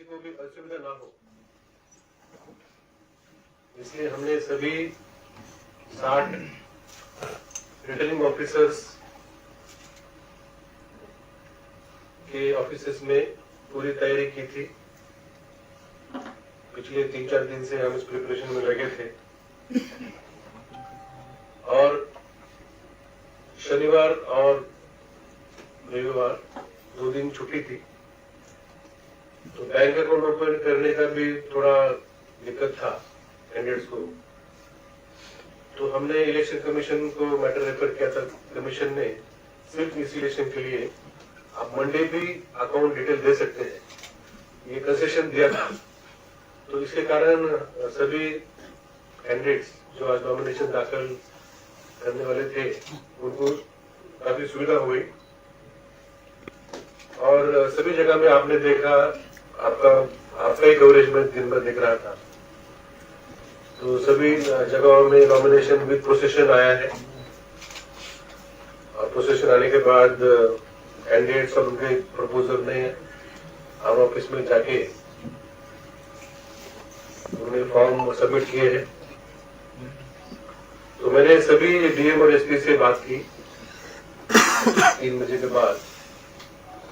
को भी असुविधा ना हो, इसलिए हमने सभी 60 रिटर्निंग ऑफिसर्स के ऑफिसेस में पूरी तैयारी की थी। पिछले 3-4 दिन से हम इस प्रिपरेशन में लगे थे और शनिवार और रविवार 2 दिन छुट्टी थी, तो बैंक अकाउंट ओपन करने का भी थोड़ा दिक्कत था कैंडिडेट्स को। तो हमने इलेक्शन कमीशन को मैटर रेफर किया था। कमीशन ने सिर्फ इस इलेक्शन के लिए आप मंडे भी अकाउंट डिटेल दे सकते हैं, ये कंसेशन दिया था। तो इसके कारण सभी कैंडिडेट्स जो आज नॉमिनेशन दाखिल करने वाले थे उनको काफी सुविधा हुई और सभी जगह में आपने देखा, आपका ही कवरेज में दिन भर दिख रहा था। तो सभी जगहों में नॉमिनेशन विद प्रोसेशन आया है और प्रोसेशन आने के बाद कैंडिडेट्स और उनके प्रपोजर ने आर ऑफिस में जाके उन्होंने फॉर्म सबमिट किए हैं। तो मैंने सभी डीएम और एसपी से बात की 3 बजे के बाद,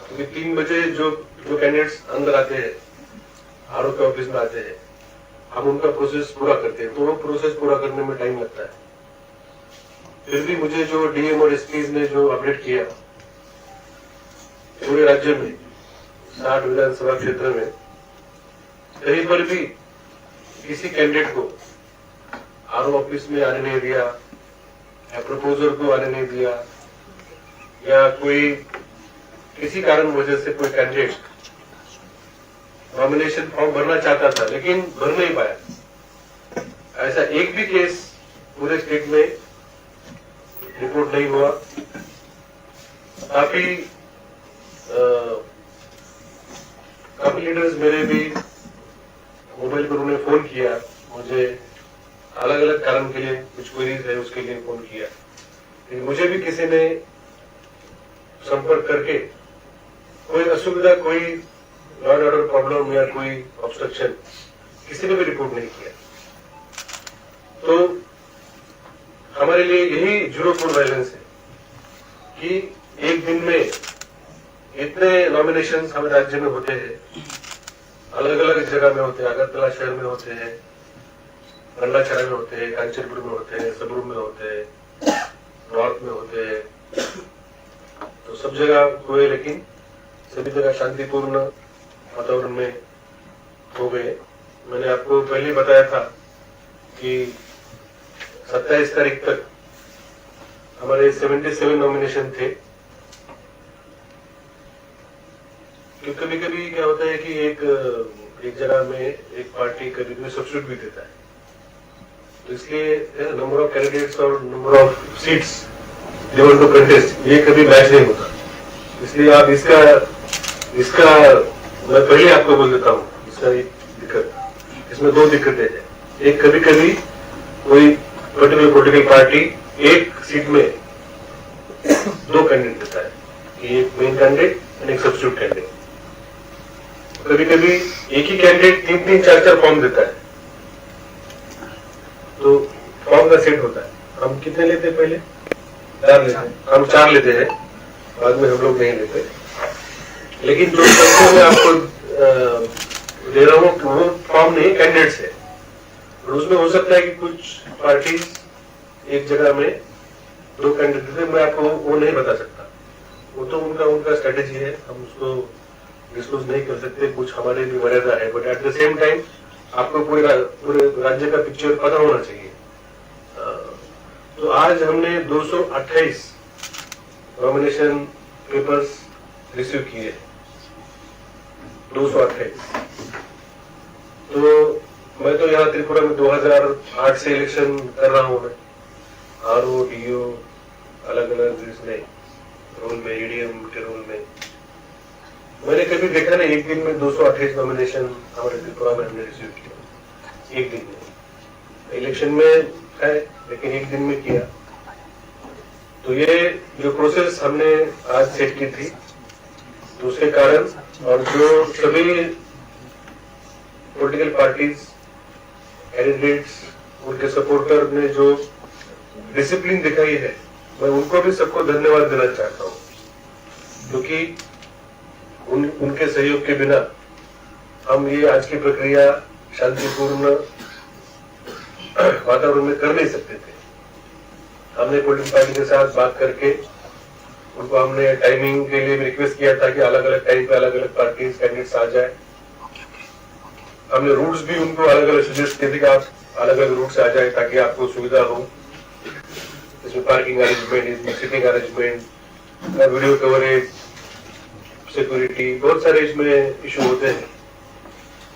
क्योंकि 3 बजे जो कैंडिडेट्स अंदर आते हैं, आरओ के ऑफिस में आते हैं, हम उनका प्रोसेस पूरा करते हैं, तो वो प्रोसेस पूरा करने में टाइम लगता है। फिर भी मुझे जो डीएम और एसपी ने जो अपडेट किया, पूरे राज्य में 60 विधानसभा क्षेत्र में कहीं पर भी किसी कैंडिडेट को आरओ ऑफिस में आने नहीं दिया या प्रपोजर को आने नहीं दिया, या कोई किसी कारण वजह से कोई कैंडिडेट नॉमिनेशन फॉर्म भरना चाहता था लेकिन भर नहीं पाया, ऐसा एक भी केस पूरे स्टेट में रिपोर्ट नहीं हुआ। काफी लीडर्स मेरे भी मोबाइल पर उन्हें फोन किया, मुझे अलग अलग कारण के लिए, कुछ क्वेरीज है उसके लिए फोन किया, लेकिन मुझे भी किसी ने संपर्क करके कोई असुविधा, कोई लॉ एंड ऑर्डर प्रॉब्लम या कोई ऑब्स्ट्रक्शन किसी ने भी रिपोर्ट नहीं किया। तो हमारे लिए यही जीरो फॉर वायलेंस है कि एक दिन में इतने नॉमिनेशन हमारे राज्य में होते हैं, अलग अलग जगह में होते हैं, अगरतला शहर में होते हैं, गंडाछड़ा में होते हैं, कांचनपुर में होते हैं, सबरू में होते हैं, नॉर्थ में होते हैं, तो सब जगह हुए, लेकिन सभी जगह शांतिपूर्ण वातावरण में हो गए। मैंने आपको पहले ही बताया था कि 27 तारीख तक हमारे 77 नॉमिनेशन थे। क्योंकि कभी कभी क्या होता है कि एक जगह में एक पार्टी कभी कभी सब्स्टिट्यूट भी देता है, तो इसलिए नंबर ऑफ कैंडिडेट्स और number of seats they want to contest, ये कभी मैच नहीं होता। इसलिए आप इसका मैं पहले आपको बोल देता हूँ, इसका एक दिक्कत, इसमें 2 दिक्कतें हैं। एक, कभी कभी कोई पर्टिकुलर पॉलिटिकल पार्टी एक सीट में 2 कैंडिडेट देता है, कि एक मेन कैंडिडेट और एक सब्स्टिट्यूट कैंडिडेट। कभी कभी एक ही कैंडिडेट 3-3, 4-4 फॉर्म देता है, तो फॉर्म का सेट होता है। हम कितने लेते हैं? पहले 4 लेते हैं, हम 4 लेते हैं, बाद में हम लोग नहीं लेते। लेकिन जो मैं आपको दे रहा हूँ वो फॉर्म नहीं, कैंडिडेट्स है, और उसमें हो सकता है कि कुछ पार्टी एक जगह में 2 कैंडिडेट देते, मैं आपको वो नहीं बता सकता, वो तो उनका स्ट्रेटेजी है, हम उसको डिस्क्लोज नहीं कर सकते, कुछ हमारे भी मर्यादा है। But at the same time आपको पूरे राज्य का पिक्चर पता होना चाहिए। तो आज हमने 228 नॉमिनेशन पेपर्स रिसीव किए, 228। तो मैं तो यहाँ त्रिपुरा में 2008 से इलेक्शन कर रहा हूँ, मैं आरओ डीओ अलग अलग इसमें रोल में, ईडीएम के रोल में, मैंने कभी देखा नहीं एक दिन में 228 नॉमिनेशन हमारे त्रिपुरा में हमने रिसीव किया एक दिन में। इलेक्शन में है लेकिन एक दिन में किया। तो ये जो प्रोसेस हमने आज सेट की थी, तो उसके कारण और जो सभी पॉलिटिकल पार्टीज, कैंडिडेट्स, उनके सपोर्टर ने जो डिसिप्लिन दिखाई है, मैं उनको भी सबको धन्यवाद देना चाहता हूँ, क्योंकि उनके सहयोग के बिना हम ये आज की प्रक्रिया शांतिपूर्ण वातावरण में कर नहीं सकते थे। हमने पॉलिटिकल पार्टी के साथ बात करके उनको हमने टाइमिंग के लिए भी रिक्वेस्ट किया था कि अलग अलग टाइम पे अलग अलग पार्टीज कैंडिडेट्स आ जाए। हमने रूट्स भी उनको अलग अलग सजेस्ट किए थे कि आप अलग अलग रूट से आ जाए ताकि आपको सुविधा हो। इसमें पार्किंग अरेंजमेंट, इसमें sitting arrangement, video coverage, security, बहुत सारे इसमें इशू होते हैं।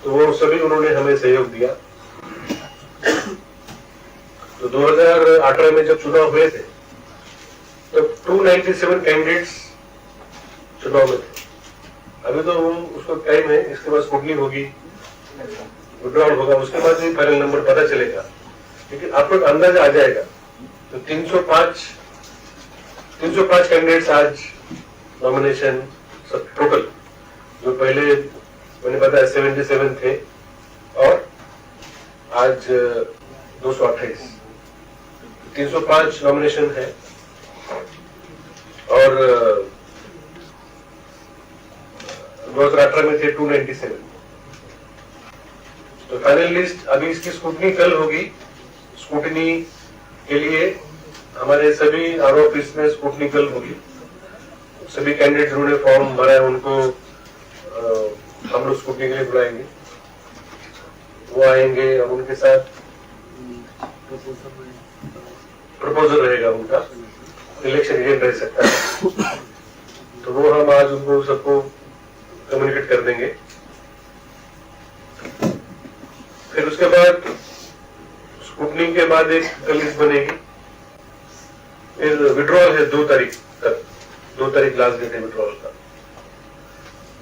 तो वो सभी उन्होंने हमें सहयोग दिया। तो 2018 में जब चुनाव हुए थे तो 297 कैंडिडेट्स चुनाव में थे। अभी तो उसको टाइम है, इसके बाद स्क्रूटनी होगी, विड्रॉल होगा, उसके बाद भी फाइनल नंबर पता चलेगा, लेकिन आपको अंदाजा आ जाएगा। तो 305 कैंडिडेट्स आज नॉमिनेशन सब टोटल, जो पहले मैंने बताया 77 थे और आज 228, 305 नॉमिनेशन है। और 2018 में थे 297। तो फाइनल लिस्ट अभी इसकी स्क्रूटनी कल होगी। स्क्रूटनी के लिए हमारे सभी आर ऑफिस में स्क्रूटनी कल होगी। सभी कैंडिडेट जिन्होंने फॉर्म भरा है उनको हम लोग स्क्रूटनी के लिए बुलाएंगे, वो आएंगे और उनके साथ प्रपोजल रहेगा, उनका इलेक्शन एजेंट रह सकता है। तो वो हम आज उनको सबको कम्युनिकेट कर देंगे। फिर उसके बाद स्क्रूटनी के बाद एक लिस्ट बनेगी। फिर विड्रॉल है 2 तारीख तक, 2 तारीख लास्ट डेट है विड्रॉल का।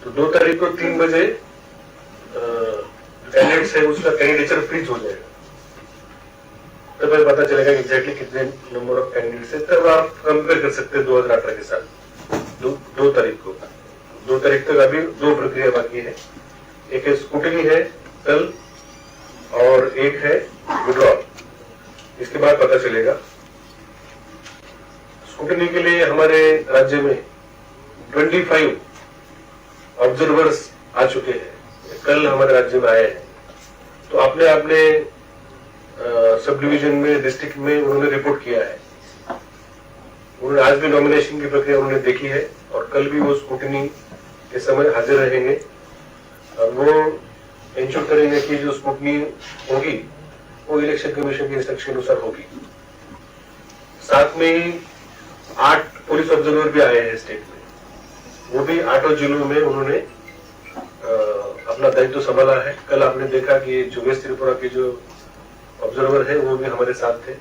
तो 2 तारीख को 3 बजे कैंडिडेट्स है उसका कैंडिडेचर फ्रीज हो जाएगा। तब हमें पता चलेगा एग्जैक्टली कितने नंबर ऑफ कैंडिडेट्स है, तब आप कंपेयर कर सकते हैं 2018 के साथ। 2 तारीख को, 2 तारीख तक अभी 2 प्रक्रिया बाकी है। एक है स्क्रूटनी है कल और एक है विड्रॉल, इसके बाद पता चलेगा। स्क्रूटनी के लिए हमारे राज्य में 25 ऑब्जर्वर्स आ चुके हैं, कल हमारे राज्य में आए हैं। तो अपने सब डिवीजन में, डिस्ट्रिक्ट में उन्होंने रिपोर्ट किया है। उन्होंने आज भी नॉमिनेशन की प्रक्रिया उन्होंने देखी है और कल भी वो स्क्रूटनी के समय हाजिर रहेंगे और वो इंश्योर करेंगे कि जो स्क्रूटनी होगी वो इलेक्शन कमीशन के इंस्ट्रक्शन अनुसार होगी। साथ में ही 8 पुलिस ऑब्जर्वर भी आए हैं स्टेट में, वो भी 8 जिलों में उन्होंने अपना दायित्व संभाला है। कल आपने देखा कि जो वेस्ट त्रिपुरा के जो ऑब्जर्वर है वो भी हमारे साथ थे।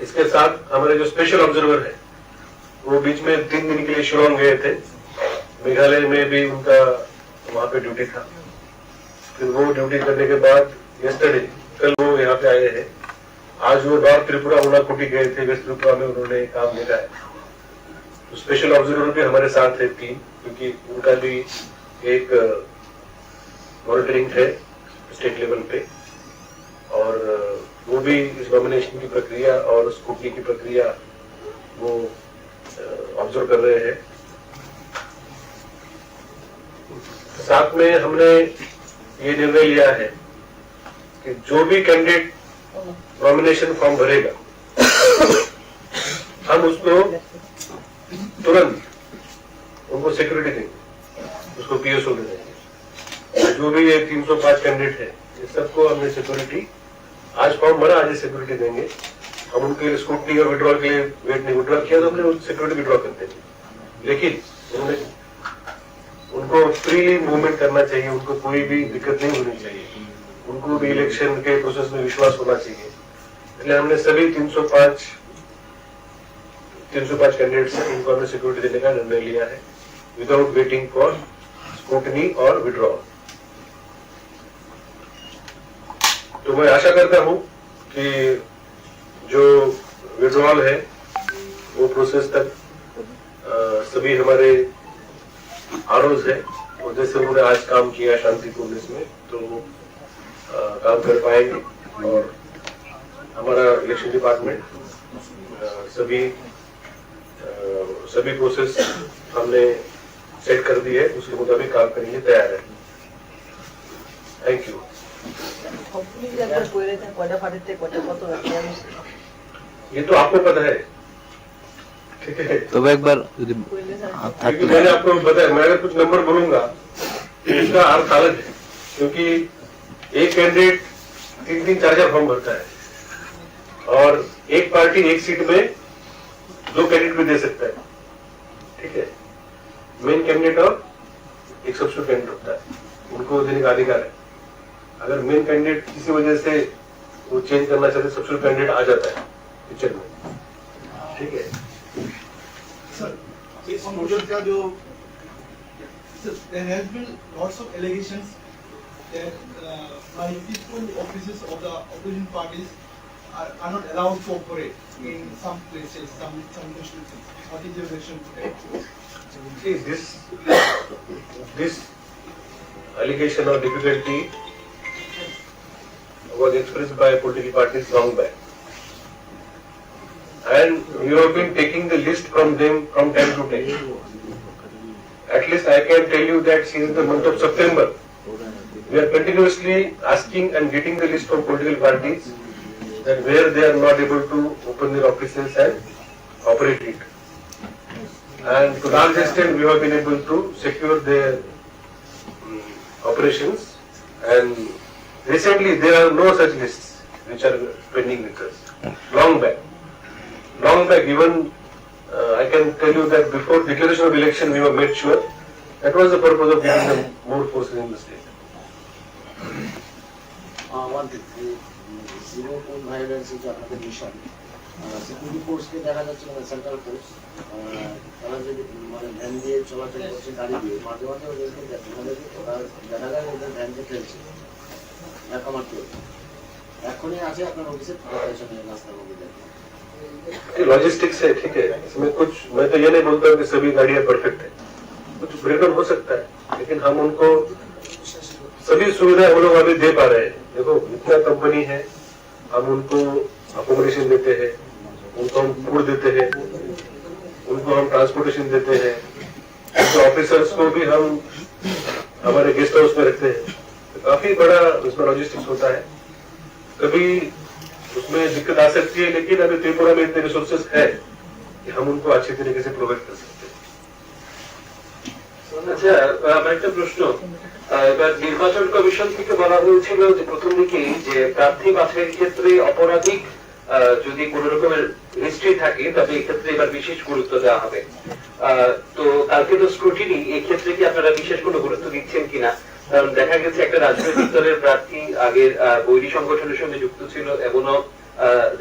इसके साथ हमारे जो स्पेशल ऑब्जर्वर है वो बीच में 3 दिन के लिए शिलोंग गए थे, मेघालय में भी उनका वहां पे ड्यूटी था। फिर वो ड्यूटी करने के बाद यस्टरडे कल वो यहाँ पे आए हैं। आज वो नॉर्थ त्रिपुरा उनाकोटी गए थे, वेस्ट त्रिपुरा में उन्होंने काम देखा है। तो स्पेशल ऑब्जर्वर भी हमारे साथ है 3, क्योंकि उनका भी एक मॉनिटरिंग है स्टेट लेवल पे और वो भी इस नॉमिनेशन की प्रक्रिया और स्क्रूटनी की प्रक्रिया वो ऑब्जर्व कर रहे हैं। साथ में हमने ये निर्णय लिया है कि जो भी कैंडिडेट नॉमिनेशन फॉर्म भरेगा हम उसको तुरंत उनको सिक्योरिटी देंगे, उसको पीएसओ दे देंगे। जो भी ये 305 कैंडिडेट है ये सबको हमने सिक्योरिटी, आज फॉर्म भरा, आज सिक्योरिटी देंगे। हम उनके स्क्रूटनी और विड्रॉल के लिए वेट नहीं, विड्रॉल किया तो हमने सिक्योरिटी विड्रॉ कर देंगे। लेकिन उनको फ्रीली मूवमेंट करना चाहिए, उनको कोई भी दिक्कत नहीं होनी चाहिए, उनको भी इलेक्शन के प्रोसेस में विश्वास होना चाहिए। इसलिए हमने सभी 305 कैंडिडेट्स हैं, उनको हमने सिक्योरिटी देने का निर्णय लिया है विदाउट वेटिंग फॉर स्क्रूटनी और विड्रॉल। तो मैं आशा करता हूं कि जो विड्रॉल है वो प्रोसेस तक सभी हमारे आरओज है और जैसे उन्होंने आज काम किया शांतिपूर्ण इसमें, तो काम कर पाएंगे। और हमारा इलेक्शन डिपार्टमेंट सभी प्रोसेस हमने सेट कर दी है, उसके मुताबिक काम करने के लिए तैयार है। Thank you. ये तो आपको पता है, ठीक है। तो एक बार क्योंकि मैंने आपको बताया, मैं अगर कुछ नंबर बोलूंगा तो इसका अर्थ अलग है, क्योंकि एक कैंडिडेट 3-3, 4-4 फॉर्म भरता है, और एक पार्टी एक सीट में 2 कैंडिडेट भी दे सकता है, ठीक है। मेन कैंडिडेट और एक सब्स्टिट्यूट कैंडिडेट होता है, उनको देने का अधिकार है। अगर मेन कैंडिडेट किसी वजह से वो चेंज करना चाहते, सब्स्टिट्यूट कैंडिडेट आ जाता है पिक्चर में, ठीक है। इस प्रोजेक्ट का जो there has been lots of allegations that by peaceful officers of the opposition parties are not allowed to operate in some places, some constituencies. What is your reaction to that? See, this allegation or difficulty was expressed by political parties long back, and we have been taking the list from them from time to time. At least I can tell you that since the month of September, we are continuously asking and getting the list from political parties that where they are not able to open their offices and operate it. And to large extent, we have been able to secure their operations. And recently, there are no such lists which are pending with us. Long back, even I can tell you that before declaration of election, we were made sure that was the purpose of giving them more forces in the state. One thing, zero violence is another mission. Security force के দেখা যাচ্ছে মানে central force তারা যে মানে van দিয়ে চলাচল করছে গাড়ি দিয়ে মাঝে মাঝে ওদেরকে দেখা যায় ওদের ভ্যান দিয়ে ফেলছে একামার কেউ এখনই আছে আপনার অফিসে রাস্তা মধ্যে लॉजिस्टिक्स है, ठीक है। इसमें कुछ, मैं तो ये नहीं बोलता हूँ कि सभी गाड़ियां परफेक्ट है, कुछ ब्रेकडाउन हो सकता है, लेकिन हम उनको सभी सुविधाएं हम लोग अभी दे पा रहे हैं। देखो, इतना कंपनी है, हम उनको अकोमोडेशन देते हैं, उनको हम फूड देते हैं, उनको हम ट्रांसपोर्टेशन देते हैं, उनके ऑफिसर्स को भी हम हमारे गेस्ट हाउस में रखते हैं। तो काफी बड़ा उसमें लॉजिस्टिक्स होता है। कभी उसमें दिक्कत आ सकती है, लेकिन अभी त्रिपुरा में इतने रिसोर्सेज है कि हम उनको अच्छी तरीके से प्रोवाइड कर सकते हैं। আচ্ছা, আমার একটা প্রশ্ন। এবার নির্বাচন কমিশন থেকে বলা হয়েছিল যে প্রথম দিকেই যে প্রার্থী বাছাইয়ের ক্ষেত্রে অপরাধিক যদি কোন রকমের হিস্ট্রি থাকে তবে এক্ষেত্রে এবার বিশেষ গুরুত্ব দেওয়া হবে। তো কালকে তো স্ক্রুটিনি, এই ক্ষেত্রে কি আপনারা বিশেষ কোনো গুরুত্ব দিচ্ছেন কিনা? কারণ দেখা গেছে একটা রাজনৈতিক দলের প্রার্থী আগের বৈরী সংগঠনের সঙ্গে যুক্ত ছিল, এমনও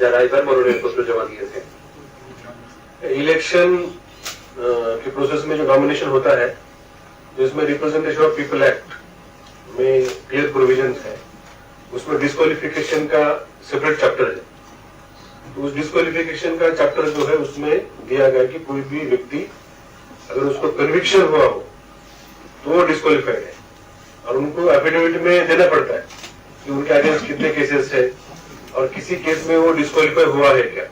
যারা এবার মনোনয়ন পত্র জমা দিয়েছে। इलेक्शन के प्रोसेस में जो नॉमिनेशन होता है, जिसमें रिप्रेजेंटेशन ऑफ पीपल एक्ट में क्लियर प्रोविजन है, उसमें डिस्क्वालिफिकेशन का सेपरेट चैप्टर है। तो उस डिस्क्वालिफिकेशन का चैप्टर जो है उसमें दिया गया कि कोई भी व्यक्ति अगर उसको कन्विक्शन हुआ हो तो वो डिस्क्वालिफाइड है, और उनको एफिडेविट में देना पड़ता है कि उनके अगेंस्ट कितने केसेस है और किसी केस में वो डिस्क्वालिफाई हुआ है क्या।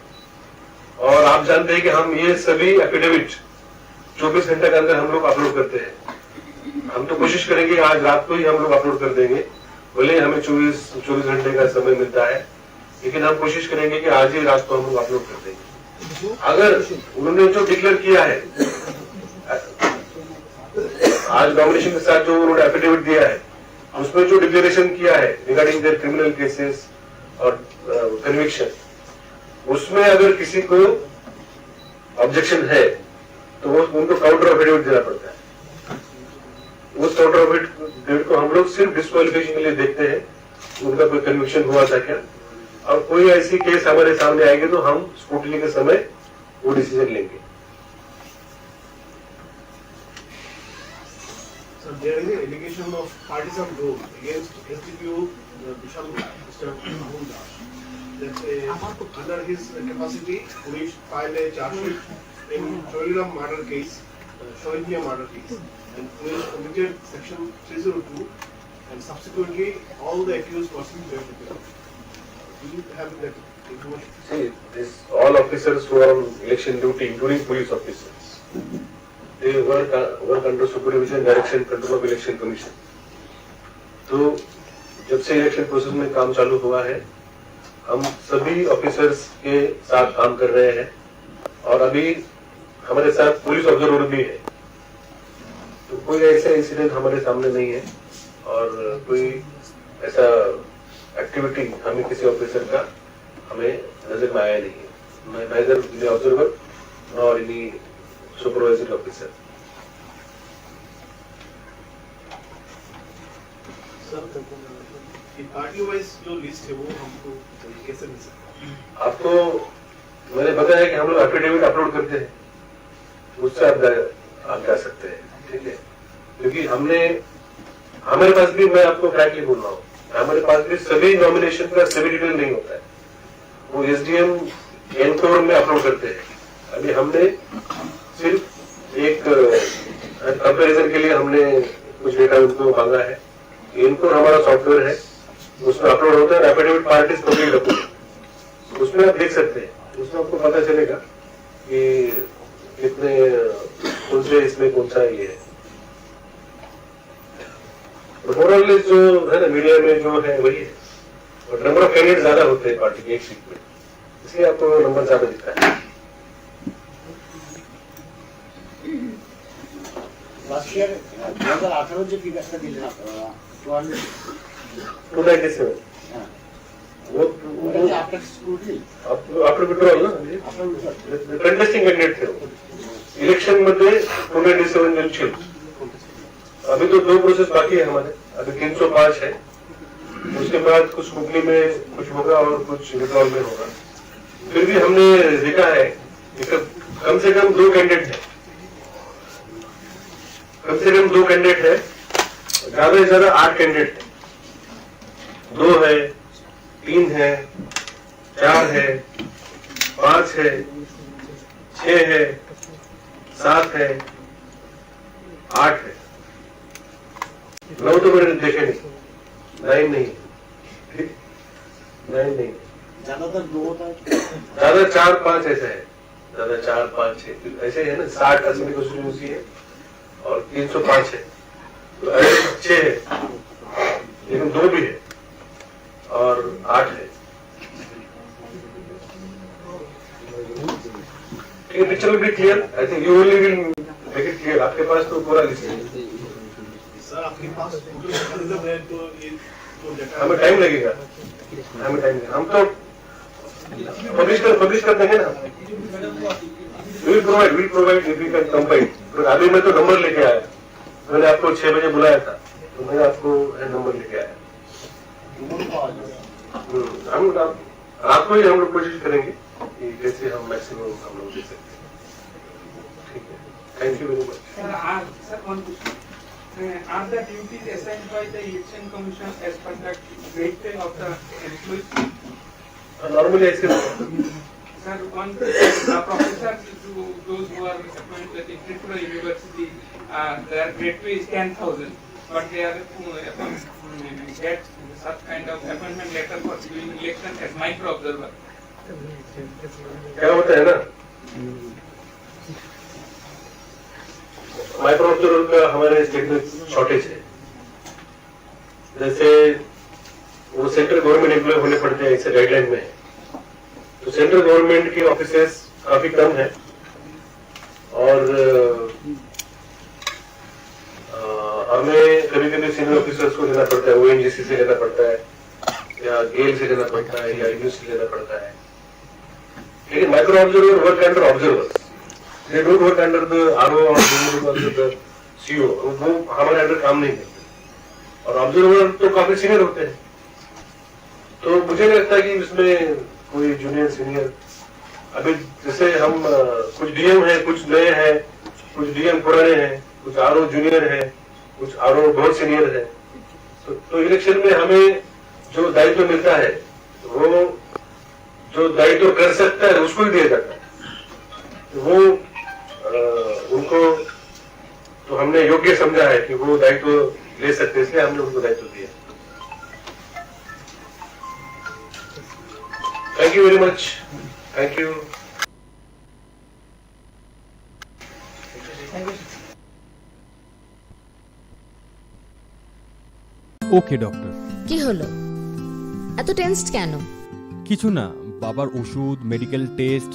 और आप जानते हैं कि हम ये सभी एफिडेविट 24 घंटे के अंदर हम लोग अपलोड करते हैं। हम तो कोशिश करेंगे आज रात को ही हम लोग अपलोड कर देंगे, भले हमें 24 घंटे का समय मिलता है, लेकिन हम कोशिश करेंगे कि आज ही रात को हम लोग अपलोड कर देंगे। अगर उन्होंने जो डिक्लेयर किया है आज नॉमिनेशन के साथ, जो उन्होंने एफिडेविट दिया है, उसमें जो डिक्लेरेशन किया है रिगार्डिंग देयर क्रिमिनल केसेस और कन्विक्शन, उसमें अगर किसी को ऑब्जेक्शन है तो वो उनको काउंटर एफिडेविट देना पड़ता है। उस काउंटर एफिडेविट को हम लोग सिर्फ डिस्क्वालिफिकेशन के लिए देखते हैं, उनका कोई कन्विक्शन हुआ था क्या, और कोई ऐसी केस हमारे सामने आएगी तो हम स्क्रूटनी के समय वो डिसीजन लेंगे। So there is an allegation of partisan role against SDPO Vishal Mr. Mahmood Das. That under his capacity, police filed a charge sheet in Choliram murder case Shohidiyah murder case, and police committed section 302, and subsequently all the accused persons were detected. Do you have that information? See, this all officers who are on election duty, including police officers, they work under supervision, direction, control of election commission. तो जब से election process में काम चालू हुआ है, हम सभी ऑफिसर्स के साथ काम कर रहे हैं और अभी हमारे साथ पुलिस ऑब्जर्वर भी है। तो कोई ऐसा इंसिडेंट हमारे सामने नहीं है और कोई ऐसा एक्टिविटी हमें किसी ऑफिसर का हमें नजर में आया नहीं है। मैं neither ऑब्जर्वर और any supervisory officer. Party wise जो लिस्ट है वो हमको कैसे मिल सकता है? आपको मैंने बताया कि हम लोग एफिडेविट अपलोड करते हैं, उससे आप जा सकते हैं, ठीक है। क्योंकि हमारे पास भी, मैं आपको फ्रैंकली बोल रहा हूँ, हमारे पास भी सभी नॉमिनेशन का सभी डिटेल नहीं होता है, वो एसडीएम एनकोर में अपलोड करते हैं। अभी हमने सिर्फ एक कंपैरिजन के लिए हमने कुछ डेटा उनको मांगा है। एनकोर हमारा सॉफ्टवेयर है, उसमें अपलोड होता है, affidavit part is public document, उसमें आप देख सकते हैं, उसमें आपको पता चलेगा कि कितने कौन से इसमें कौन सा ये है। ओवरऑल जो है ना मीडिया में जो है वही है, और नंबर ऑफ कैंडिडेट ज्यादा होते हैं पार्टी के एक सीट में, इसलिए आपको नंबर ज्यादा दिखता है। लास्ट ईयर 2018 যে ফিগারটা দিলেন আপনারা 297 वो आफ्टर स्क्रूटनी आफ्टर विड्रॉल ना कंटेस्टिंग कैंडिडेट थे वो। इलेक्शन मध्ये 297 जन थे। अभी तो 2 प्रोसेस बाकी है हमारे, अभी 305 है, उसके बाद कुछ स्क्रूटनी में कुछ होगा और कुछ विड्रॉल में होगा। फिर भी हमने देखा है कि कम से कम 2 कैंडिडेट है, कम से कम 2 कैंडिडेट है, ज्यादा से ज्यादा 8 कैंडिडेट है, 2 है, 3 है, 4 है, 5 है, 6 है, 7 है, 8 है, 9 तो मैंने देखे नहीं, 9 नहीं, ठीक, 9 नहीं, ज्यादातर 2 होता है, ज्यादा 4-5 ऐसा है, ज्यादा 4-5-6 ऐसे है ना। 60 असेंबली कॉन्स्टिट्यूंसी है और 305 है, तो 6 है, लेकिन 2 भी है और 8 है। ठीक है, picture will be clear. I think you only will make it clear. आपके पास तो पूरा लिस्ट है सर, आपके पास टोटल रिजर्व है, तो ये तो डेटा हमें टाइम लगेगा, हम तो पब्लिश कर देंगे ना। Will provide if you can compile. अभी मैं तो नंबर लेके आया, मैंने आपको 6 बजे बुलाया था, तो मैंने आपको नंबर लेके आया। हम रात को ही हम लोग कोशिश करेंगे कि कैसे हम मैक्सिमम हम लोग दे सकते हैं। ठीक है, thank you very much. Sir, one question. Are the duties assigned by the election commission as per the grade pay of the employees? Normally ऐसे होता है। Sir, one professors, those who are appointed in Tripura University, their grade pay is 10,000, but they are get such kind of appointment letter for doing election as micro observer. क्या होता है ना, micro observer का हमारे state में shortage है। जैसे वो सेंट्रल गवर्नमेंट एम्प्लॉय होने पड़ते हैं, ऐसे गाइडलाइन में है, तो सेंट्रल गवर्नमेंट के ऑफिसेस काफी कम है और हमें कभी कभी सीनियर ऑफिसर्स को लेना पड़ता है, ओएनजीसी से लेना पड़ता है या गेल से लेना पड़ता है या यूएस से लेना पड़ता है। लेकिन micro observer work under observers, they don't work under the RO और द सीओ, वो हमारे अंडर काम नहीं करते और ऑब्जर्वर तो काफी सीनियर होते हैं। तो मुझे नहीं लगता कि इसमें कोई जूनियर सीनियर, अभी जैसे हम कुछ डीएम है, कुछ नए हैं, कुछ डीएम पुराने हैं, कुछ आरओ जूनियर है, कुछ आरओ बहुत सीनियर है। तो इलेक्शन में हमें जो दायित्व मिलता है वो जो दायित्व कर सकता है उसको ही दिया जाता है। तो वो उनको तो हमने योग्य समझा है कि वो दायित्व ले सकते, इसलिए हमने उनको दायित्व दिया। Thank you very much, thank you. Okay doctor. কি হলো, এত টেনসড কেন? কিছু না, বাবার ওষুধ, মেডিকেল টেস্ট